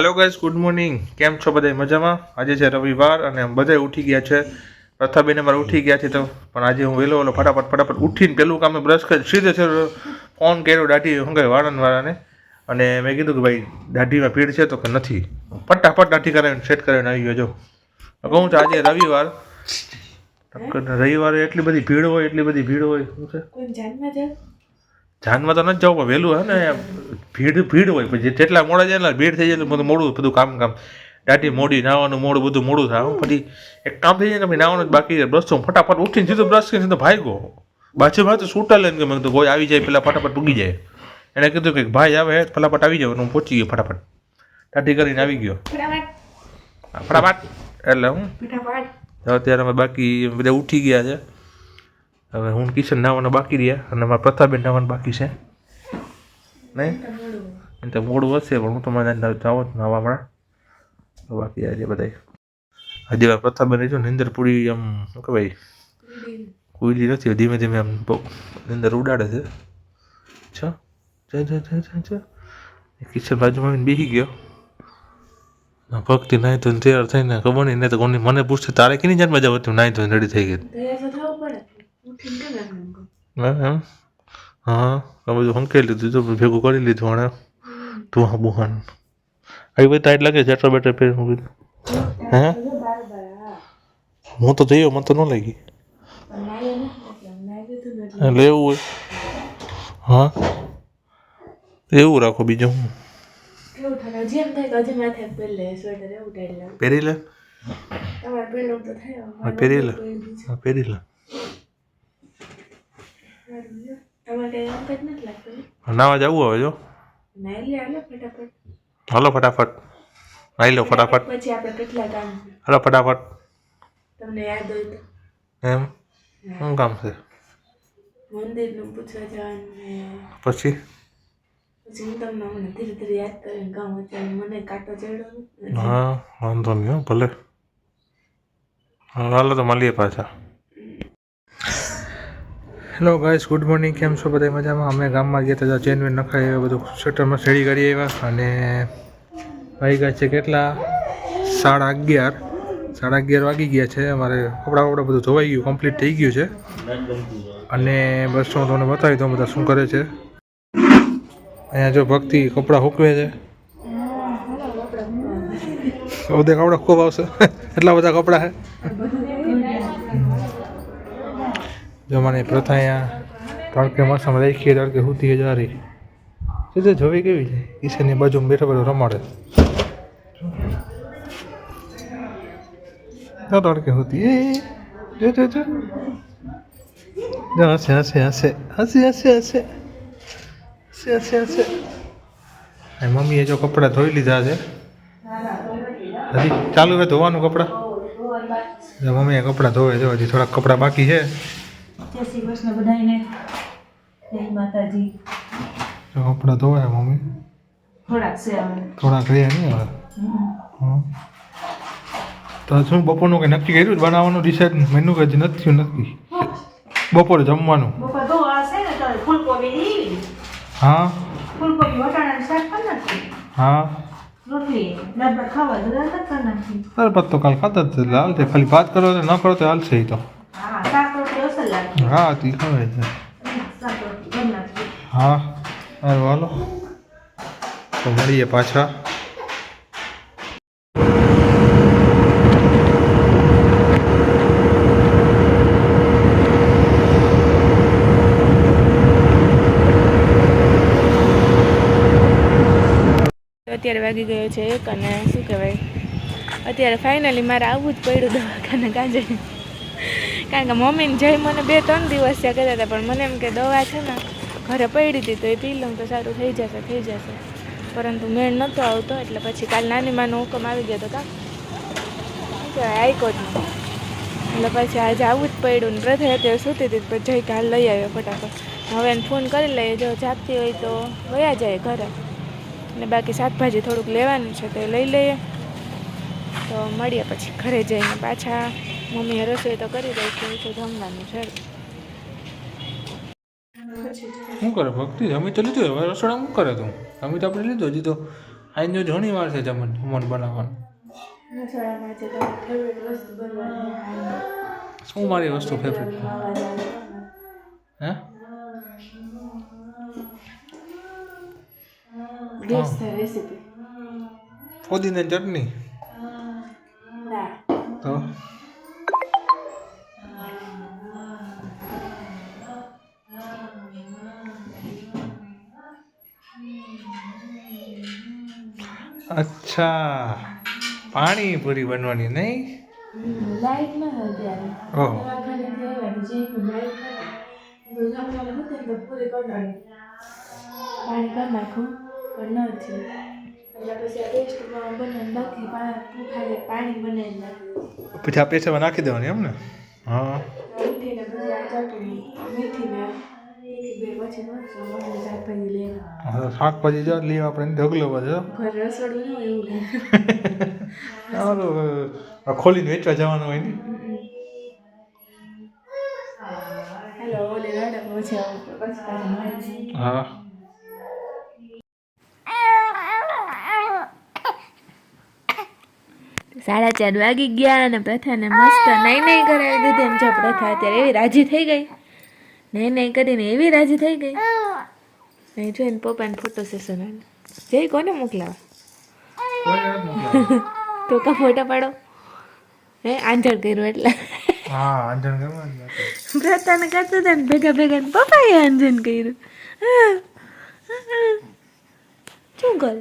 Hello guys, good morning. કેમ છો બધા? મજામાં? આજે છે રવિવાર અને બધા ઉઠી ગયા છે. પ્રથાબેન અમારે ઉઠી ગયા છે તો પણ આજે હું વહેલો ફટાફટ ઉઠીને પેલું કામ બ્રશ કરી સીધે ફોન કર્યો દાઢી શું કહે વાળાને અને મેં કીધું કે ભાઈ દાઢીમાં ભીડ છે તો કે નથી. ફટાફટ દાઢી કરાવીને સેટ કરાવીને આવી ગયો જો. કહું છું આજે રવિવાર, રવિવારે એટલી બધી ભીડ હોય શું છે? જાનમાં તો નથી જવું પણ વહેલું હે ને ભીડ હોય પછી જેટલા મોડા જાય ને ભીડ થઈ જાય બધું મોડું કામ દાઢી મોડી નાવાનું બધું મોડું થાય. પછી એક કામ થઈ જાય ને પછી નાવાનું જ બાકી બ્રશ ફટાફટ ઉઠીને સીધો બ્રશ કરીને તો ભાઈ ગયો બાજુમાં તો સૂટા લઈને કે મેં કોઈ આવી જાય પેલા ફટાફટ પૂગી જાય. એણે કીધું કે ભાઈ આવે ફટાફટ આવી જાવ. હું પહોંચી ગયો ફટાફટ દાઢી કરીને આવી ગયો ફટાફટ એટલે હું અત્યારે અમે બાકી બધા ઉઠી ગયા છે. હવે હું કિશન નાવાના બાકી રહ્યા અને મારા પ્રતાપબેન નાવાનું બાકી છે નહીં એમ તો મોડું હશે પણ હું તો મને જાઓ જ નાવા હમણાં બાકી આજે બધા હજી વાર પ્રતાપબેન જો નિંદર પૂરી આમ શું કે ભાઈ કુઈલી નથી ધીમે ધીમે આમ બહુ નિંદર ઉડાડે છે. કિશન બાજુમાં આવીને બેસી ગયો ભક્તિ નાહી તો તૈયાર થઈને ખબર નહીં તો કોની મને પૂછશે તારે કેની જાત મજા હતી નાહી તો રેડી થઈ ગઈ. હા બધું હંકેલી લીધું તો ભેગું કરી લીધું અને તું હા બુહાન આવી બધી ટાઈટ લાગે જેટર બેટર પહેરી મૂકી હે હું તો જઈયો મને તો ન લાગી એટલે એવું હોય. હા એવું રાખો બીજું હું પહેરી લે પહેરી લે નાવા જવું હવે જો હાલો ફટાફટ નાઈ લો ફટાફટ હાલો ફટાફટ એમ શું કામ છે પછી હા વાંધો નહીં ભલે હાલો તો મળીએ પાછા. Hello guys, good morning. કેમ છો બધા? મજામાં? અમે ગામમાં ગયા હતા ચેન વેન નખાય બધું શટરમાં શેડી કરી આવ્યા અને વાગી ગયા છે કેટલા 11:30 વાગી ગયા છે. અમારે કપડાં બધું ધોવાઈ ગયું, કમ્પ્લીટ થઈ ગયું છે અને બસ હું તમને બતાવી દઉં બધા શું કરે છે. અહીંયા જો ભક્તિ કપડાં સૂકવે છે. બધા કપડાં ખૂબ આવશે એટલા બધા કપડાં છે. જો મને પ્રથા અહીંયા તડકે મસામાં રાખીએ તડકે સૂતી જ રહી સીધે જોવી કેવી છે. કિશનની બાજુમાં બેઠો રમાડે તડકે સૂતી હસે. મમ્મીએ જો કપડાં ધોઈ લીધા છે હજી ચાલુ છે ધોવાનું કપડાં. મમ્મીએ કપડાં ધોવે છે હજી થોડાક કપડાં બાકી છે. જય શ્રી કૃષ્ણ બધાને. જય માતાજી. કપડાં ધોવાય મમ્મી થોડાક રહ્યા નહીં હવે. તો શું બપોરનું કંઈ નક્કી કર્યું બનાવવાનું ડિસાઈડ મેનુ કંઈ નથી થયું નક્કી બપોરે જમવાનું. હા હા સરબત તો કાલ ખાતા જ હાલશે. ખાલી ભાત કરો તો ન કરો તો હાલશે એ તો. હા તી ખવાય છે. હા સારું હાલો તો મળીએ પાછા. અત્યારે વાગી ગયો છે 1 અને શું કહેવાય અત્યારે ફાઇનલી મારે આવવું જ પડ્યું દવાખાને કાજે કારણ કે મમ્મીને જઈ મને 2-3 દિવસ ત્યાં કહેતા હતા પણ મને એમ કે દવા છે ને ઘરે પડી હતી તો એ પી લઉં તો સારું થઈ જશે પરંતુ મેળ નહોતો આવતો એટલે પછી કાલ નાની માનો હુકમ આવી ગયો હતો કાં આઈકો જ નહીં એટલે પછી આજે આવવું જ પડ્યું ને પ્રથા અત્યારે સૂતી હતી પછી જઈ કાલ લઈ આવ્યો ફટાફટ. હવે એને ફોન કરી લઈએ જો જાગતી હોય તો વયા જાય ઘરે ને બાકી શાકભાજી થોડુંક લેવાનું છે તો લઈ લઈએ તો મળીએ પછી ઘરે જઈને પાછા. મમ્મીએ રસોઈ તો કરી દઈ છે જમવાનું છે. શું કરે ભક્તિ? જમી તો લીધું હવે રસોડા શું કરે તું? જમી તો આપણે લીધું હજી તો આજનો ઘણી વાર છે જમણ બનાવવાનું. રસોડામાં જે તમારી ફેવરેટ વસ્તુ બનવાની શું મારી વસ્તુ favourite? Hey guess the recipe ફોદીને ચટણી ના તો અચ્છા પાણીપુરી બનવાની નહીં? લાઈટ ન અત્યારે ઓહો દવાખાનેથી આવ્યા તો જે લાઈટ નથી જમવાનું હતું ને તો પૂરી કરવાની પાણી કરી નાખું પણ નથી એટલે પછી આ ટેસ્ટમાં બનાવીને બાકી ખાલી પાણી બનાવી નાખ્યું પછી આ પેસ્ટમાં નાખી દેવાની એમ ને? હા ઉઠીને પછી આ ચટણી મેથીને એક બે પછી નાખશું મને શાકભાજી લેવા હા શાકભાજી જો લઈએ આપણે ઢગલો બધો ઘર રસોડું ન હોય એવું સારું ખોલીને વેચવા જવાનું હોય ને. હેલો ઓલી રાડા પછી આવું પછી તારે મારી હા 4:30 વાગી ગયા અને પ્રથાને મસ્ત નહીં નહીં કરાવી દીધી એમ જો પ્રથા અત્યારે એવી રાજી થઈ ગઈ નહીં નહીં કરીને એવી રાજી થઈ ગઈ નહીં જોઈને પપ્પાને ફોટો સેશન જઈ કોને મોકલાવા તો કા ફોટા પાડો હે આંજણ કર્યું એટલે હા આંજણ કરવાનું પ્રથાને કરતા હતા ને ભેગા ભેગા પપ્પાએ આંજણ કર્યું શું કરો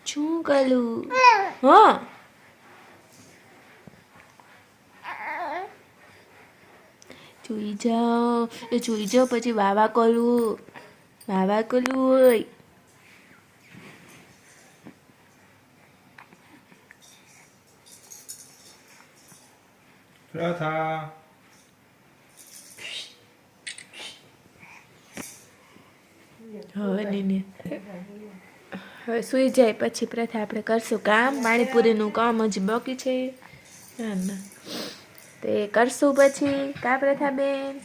શું કરું હા જોઈ જાઓ પછી વાવા કરું હોય પ્રથા હવે સુઈ જાય પછી પ્રથા આપણે કરશું કામ પાણીપુરીનું કામ હજી બાકી છે ના ના તો એ કરશું પછી કા પ્રથા બેન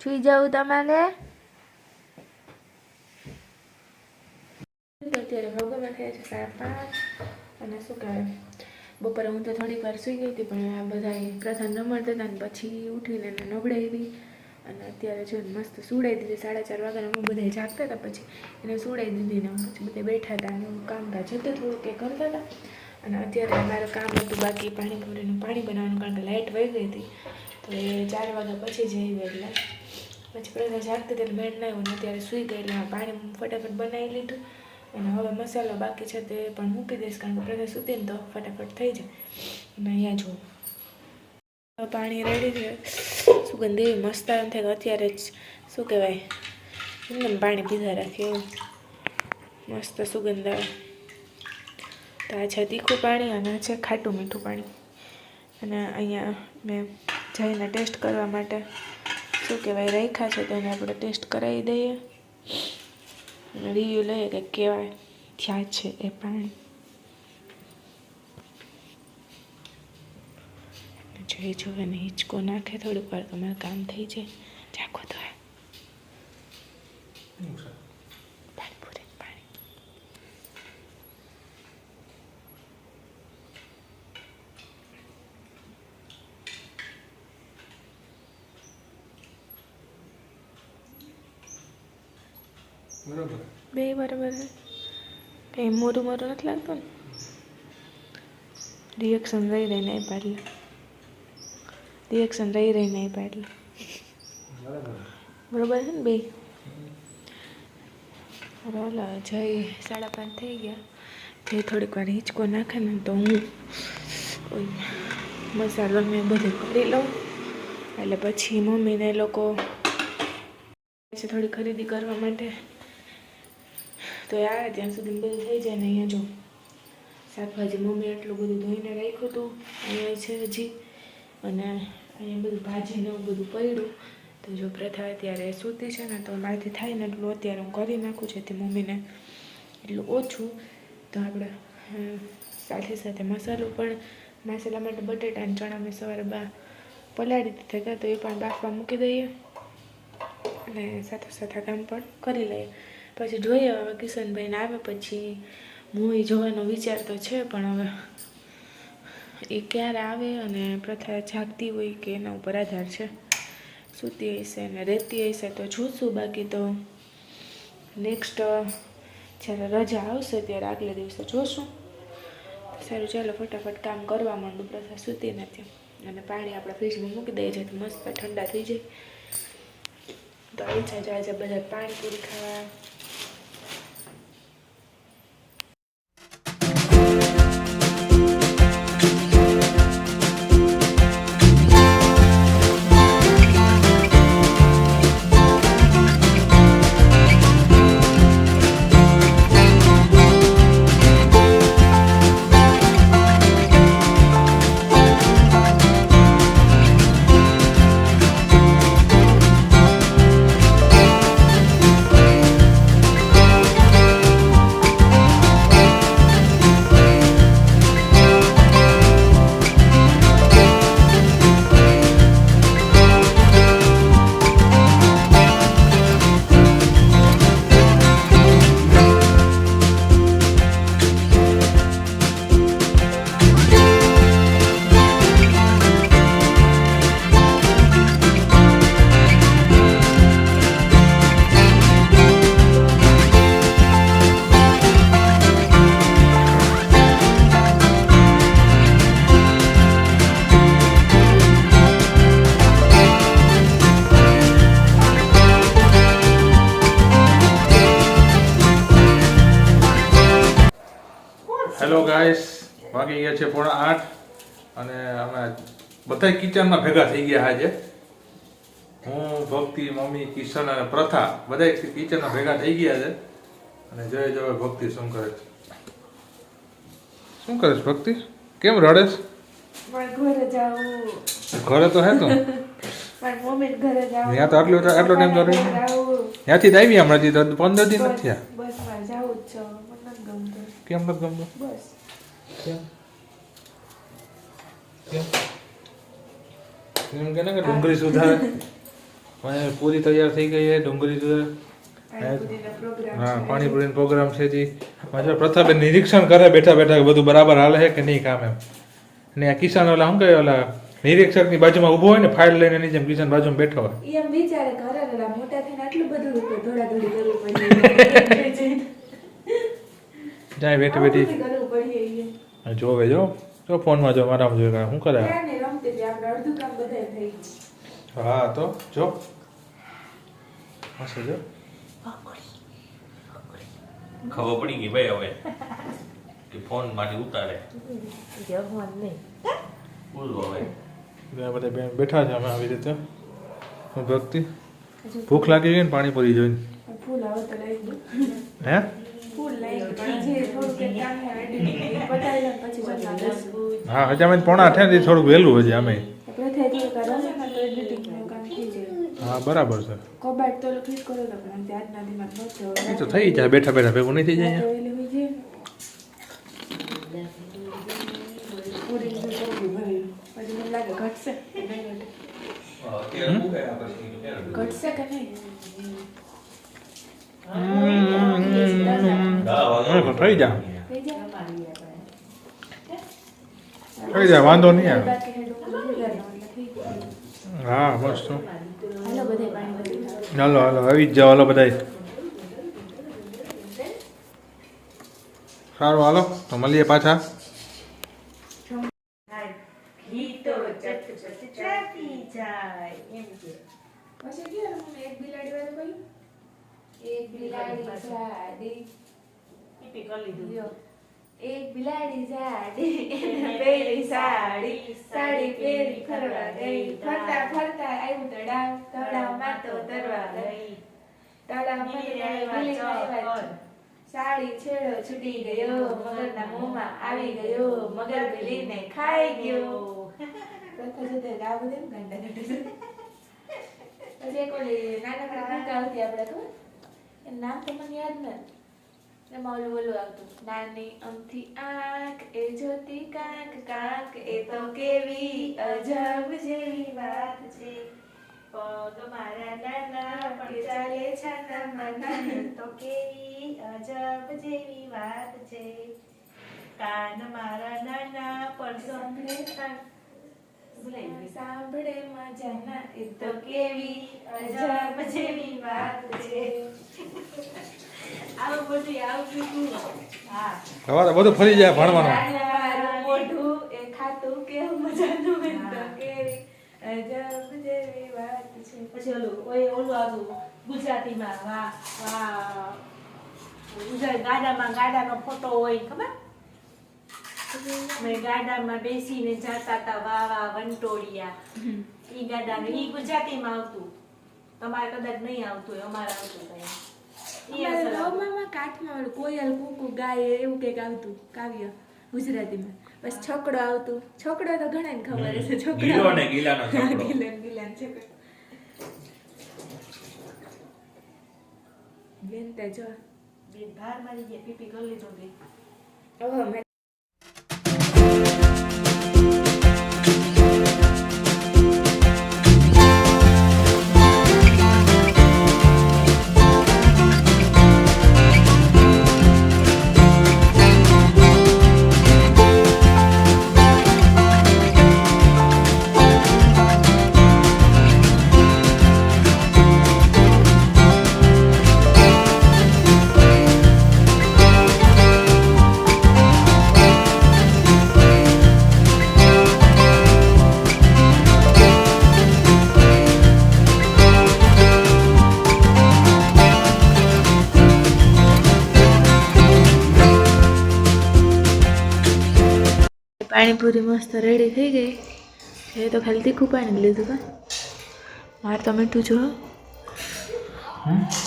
સુઈ જાઉં તમારે અત્યારે ભગવાન થયા છે 5:30 અને શું કહેવાય બપોરે હું તો થોડીક વાર સુઈ ગઈ હતી પણ આ બધા પ્રથા રમતા હતા ને પછી ઉઠીને એને નબળાવી અને અત્યારે જો મસ્ત સુડાઈ દીધી 4:30 વાગ્યાના હું બધા જાગતા હતા પછી એને સુડાઈ દીધી ને પછી બધા બેઠા હતા અને હું કામકાજ હતું થોડુંક એ કરતા હતા અને અત્યારે મારું કામ હતું બાકી પાણીપુરીનું પાણી બનાવવાનું કારણ કે લાઇટ વહી ગઈ હતી તો એ 4 વાગ્યા પછી જઈ ગઈ એટલે પછી પ્રથા જાગતી હતી બેડ ના આવ્યું ને અત્યારે સૂઈ ગઈ એટલે પાણી ફટાફટ બનાવી લીધું અને હવે મસાલો બાકી છે તે પણ મૂકી દઈશ કારણ કે પ્રથા સૂતી ને તો ફટાફટ થઈ જાય અને અહીંયા જુઓ પાણી રેડી છે સુગંધ એવી મસ્ત એમ થાય અત્યારે જ શું કહેવાય એમને પાણી પીધા રાખીએ એવું મસ્ત સુગંધ આવે તો આ છે તીખું પાણી અને આ છે ખાટું મીઠું પાણી અને અહીંયા મેં જઈને ટેસ્ટ કરવા માટે શું કહેવાય રાખ્યા છે તેને આપણે ટેસ્ટ કરાવી દઈએ અને રિવ્યૂ લઈએ કે કેવા થયા છે એ પાણી જોઈ જોવે ને હિંચકો નાખે થોડીક વાર તમારું કામ થઈ જાય ચાખો તો પાણીપુરી પાણી બરાબર બે બરાબર કંઈ મોરું મોરું નથી લાગતું ને રિએક્શન રહી રહીને એ પાડલે રિએક્શન રહી રહીને એ પાડલે બરાબર છે ને બે રોલ જઈ 5:30 થઈ ગયા જે થોડીક વાર હિંચકો નાખે ને તો હું મસાલો મેં બધું કરી લઉં એટલે પછી મમ્મીને લોકો થોડી ખરીદી કરવા માટે તો આવે ત્યાં સુધી બધું થઈ જાય ને અહીંયા જો શાકભાજી મમ્મી એટલું બધું ધોઈને રાખ્યું હતું અહીંયા છે હજી અને અહીંયા બધું ભાજીને એવું બધું પડ્યું તો જો પ્રથા અત્યારે સૂતી છે ને તો મારાથી થાય ને એટલું અત્યારે હું કરી નાખું જેથી મમ્મીને એટલું ઓછું તો આપણે સાથે સાથે મસાલો પણ માસેલા માટે બટેટા અને ચણા મેં સવારે પલાળી દીધા હતા, તો એ પણ બાફવા મૂકી દઈએ અને સાથે સાથે કામ પણ કરી લઈએ. પછી જોઈએ હવે કિશનભાઈને આવે પછી મૂવી જોવાનો વિચાર તો છે, પણ હવે એ ક્યારે આવે અને પ્રથા જાગતી હોય કે એના ઉપર આધાર છે. સૂતી હશે અને રહેતી હશે તો જોશું, બાકી તો નેક્સ્ટ જ્યારે રજા આવશે ત્યારે આગલે દિવસે જોશું. સારું, ચાલો ફટાફટ કામ કરવા માંડું. પ્રથા સૂતી નથી અને પાણી આપણે ફ્રીજમાં મૂકી દઈએ જેથી મસ્ત ઠંડા થઈ જાય. તો ઈચ્છા જાય છે બધા પાણીપુરી ખાવા. હેલો ગાઈસ, વાગી ગયા છે 7:30 અને અમે બધા કિચનમાં ભેગા થઈ ગયા આજે. હું, ભક્તિ, મમ્મી, કિશન અને પ્રથા બધા કિચનમાં ભેગા થઈ ગયા છે. અને જોઈ જો ભક્તિ શું કરે છે. શું કરે છે ભક્તિ? કેમ રડેશ? ઘરે જાઉં. ઘરે તો હે તો મારી મમ્મી ઘરે જાઉં. ત્યાં તો આટલો ટાઈમ તો રહી. ત્યાંથી જ આવી હમણાં થી તો 15 દિન નથી થયા. બસ માં જાઉં જ છો. મને નથી ગમતું. કેમ નથી ગમતું? બસ કેમ એમ કે ને કે ડુંગળી સુધારે. પૂરી તૈયાર થઈ ગઈ છે, ડુંગળી સુધારે. હા, પાણીપુરીનો પ્રોગ્રામ છે જી. પ્રથાબેન નિરીક્ષણ કરે બેઠા બેઠા બધું બરાબર હાલે છે કે નહીં કામ એમ. ને આ કિસાન ઓલા શું કહે, ઓલા નિરીક્ષકની બાજુમાં ઊભો હોય ને ફાઇલ લઈને એની જેમ કિસાન બાજુમાં બેઠો હોય. એમ વિચારે ઘરે મોટા થઈને આટલું બધું દોડાદોડી કરવી પડી. જાય બેઠી બેઠી જોવે જો ફોનમાં જો મારામાં જોઈ શું કરે. હા તો જો હશે જો ખબર પડી ગઈ ભાઈ હવે કે ફોન માંથી ઉતારે બોલો હવે બધા બેન બેઠા છે. અમે આવી રીતે હું ભક્તિ ભૂખ લાગી ગઈ ને પાણીપુરી જોઈને. ફૂલ આવે તો લઈ ગયું. હે ફૂલ લઈ ગયું જે થોડું કે કામ એડિટિંગ પતાવી લે પછી બધા 10 હા, હજી અમે 7:30 થી થોડુંક વહેલું હજી અમે. પ્રથા જે કરે ને તો એડિટિંગ નું કામ થઈ જાય. હા બરાબર છે. કબાટ તો ક્લિક કરો તો પણ આજના દિમાગ ન થયો. એ તો થઈ જાય બેઠા બેઠા ભેગું નહીં થઈ જાય. પછી મને લાગે ઘટશે ઘટશે કે નહીં. થઈ જાય વાંધો નહીં આવે. હા મસ્ત. હાલો હાલો આવી જ જાઓ. હાલો બધા સારું હાલો તો મળીએ પાછા. એક બિલાડી જાડી એને પહેરી સાડી સાડી પહેરી ફરવા ગઈ ફરતા ફરતા આવ્યું તળાવ તળાવમાં તો તરવા ગઈ તળાવમાં સાડી છેડો છૂટી ગયો મગરના મોંમાં આવી ગયો મગર બિલીને ખાઈ ગયો. પ્રથા જતે ગાવ દે ગાંડા ગાંડા. પછી એક ઓલી નાનકડી કુકા હતી આપણે ખબર એનું નામ તો મને યાદ નથી. એમાં ઓલું આવતું, નાની અમથી આંખ એ જોતી કાંક કાંક, એ તો કેવી અજબ જેવી વાત છે. પગ મારા નાના પણ ચાલે છાના માના, તો કેવી અજબ જેવી વાત છે. કાન મારા નાના પણ સાંભળે મજાના, એ તો કેવી અજબ જેવી વાત છે. આવું બધું આવતું હતું. હા, હવે તો બધું ફરી જાય ભણવાનું. નાનું મોઢું એ ખાતું કેવું મજાનું, એ તો કેવી અજબ જેવી વાત છે. પછી ઓલું આવતું ગુજરાતીમાં, વાહ વાહ, ગુજરાતી ગાડાનો ફોટો હોય ખબર? મેં ગાડામાં બેસીને જાતા હતા વાહ વાહ વંટોળિયા. ઈ ગાડાનું ઈ ગુજરાતીમાં આવતું. તમારે કદાચ નહીં આવતું હોય, અમારે આવતું હતું. ઈ અસલ આવતું. અમારા કાઠમાં ઓલું કોયલ કુકુ ગાય એવું કંઈક આવતું કાવ્ય ગુજરાતીમાં. બસ છોકડો આવતું. છોકડો તો ઘણાને ખબર હશે. છોકડો ગીલો ને ગીલાનો છોકરો. ગીલાનો છોકરો. બેન તે જો બેન ભાર મારી ગયા, પીપી કરી લીધો બેન. હવે મેં પાણીપુરી મસ્ત રેડી થઈ ગઈ. એ તો ખાલી તીખું પાણી લીધું કા. મારે તો મીઠું જો,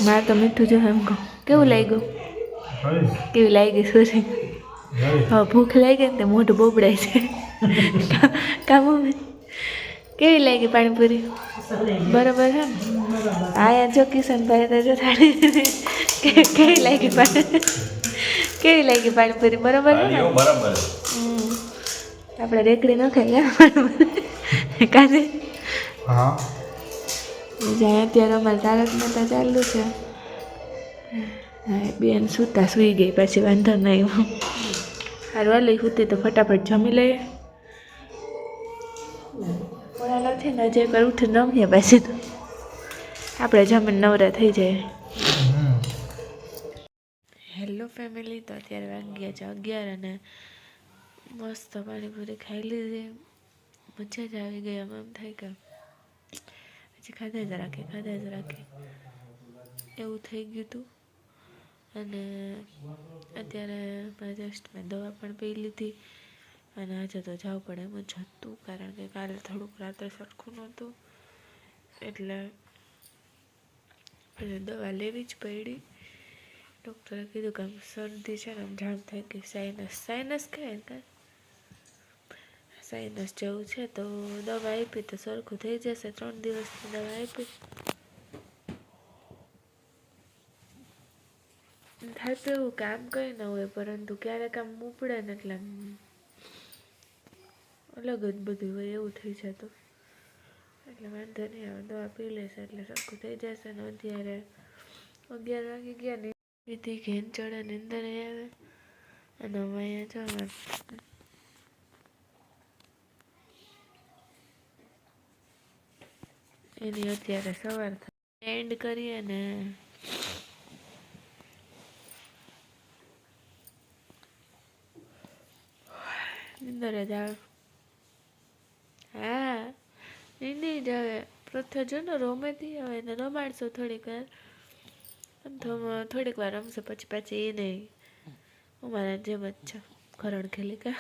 મારે તો મીઠું જો એમ કહું. કેવું લાગ્યું? કેવી લાગી સોરી? હા, ભૂખ લાગી ને તે મોઢું બોબડાય છે. કામ કેવી લાગી પાણીપુરી? બરાબર હે ને? આયા જો કિશનભાઈ તો જો થાળી કેવી લાગી કેવી લાગી પાણીપુરી? બરાબર હે ને? બરાબર. આપણે રેકડી ન ખાઈ કાજે. હા, જ્યાં અત્યારે અમારે તારક મહેતા ચાલુ છે. હા, બેન સુઈ ગઈ પછી વાંધો નહીં. હારું હાલ સુતી તો ફટાફટ જમી લઈએ. પણ નથી ને હજી એકવાર ઉઠીને રમીએ પાછી તો આપણે જમીને નવરા થઈ જાય. હેલો ફેમિલી, તો અત્યારે વાગ્યા છે 11 અને મસ્ત પાણીપુરી ખાઈ લીધી. મજા જ આવી ગઈ. એમ થાય કે પછી ખાધા જ રાખે એવું થઈ ગયું હતું. અને અત્યારે જસ્ટ મેં દવા પણ પી લીધી અને આજે તો જવું પડે એમ જ હતું, કારણ કે કાલે થોડુંક રાત્રે સરખું નહોતું એટલે દવા લેવી જ પડી. ડૉક્ટરે કીધું કે આમ શરદી છે ને આમ જામ થઈ ગઈ, સાઇનસ કહે કે સાઇનસ જેવું છે. તો દવા આપી તો સરખું થઈ જશે. 3 દિવસની દવા આપી. થાય તો એવું કામ કંઈ ન હોય, પરંતુ ક્યારેક આમ ઉપડે ને એટલે અલગ જ બધું હોય એવું થઈ જતું. એટલે વાંધો નહીં આવે, દવા પી લેશે એટલે સરખું થઈ જશે. ને અત્યારે 11 વાગી ગયા ને વિધિ ઘેન ચડે નીંદર આવે. અને હવે અહીંયા જો એની અત્યારે સવાર એન્ડ કરીએ ને નીંદર જ આવે. હા, નીંદી જ આવે. પ્રથા જો ને રોમેથી આવે ને રમાડશો થોડીક વાર, થોડીક વાર રમશે પછી પાછી એ નહીં. અમારા જેમ જ છે, ખરણ ખેલી કા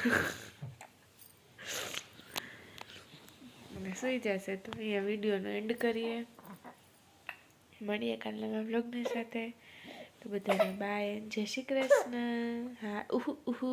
અને સુઈ જશે. તો અહીંયા વિડીયોનો એન્ડ કરીએ. મળીએ કાલના વ્લોગની સાથે. તો બધાને બાય, જય શ્રી કૃષ્ણ. હા, ઉહુ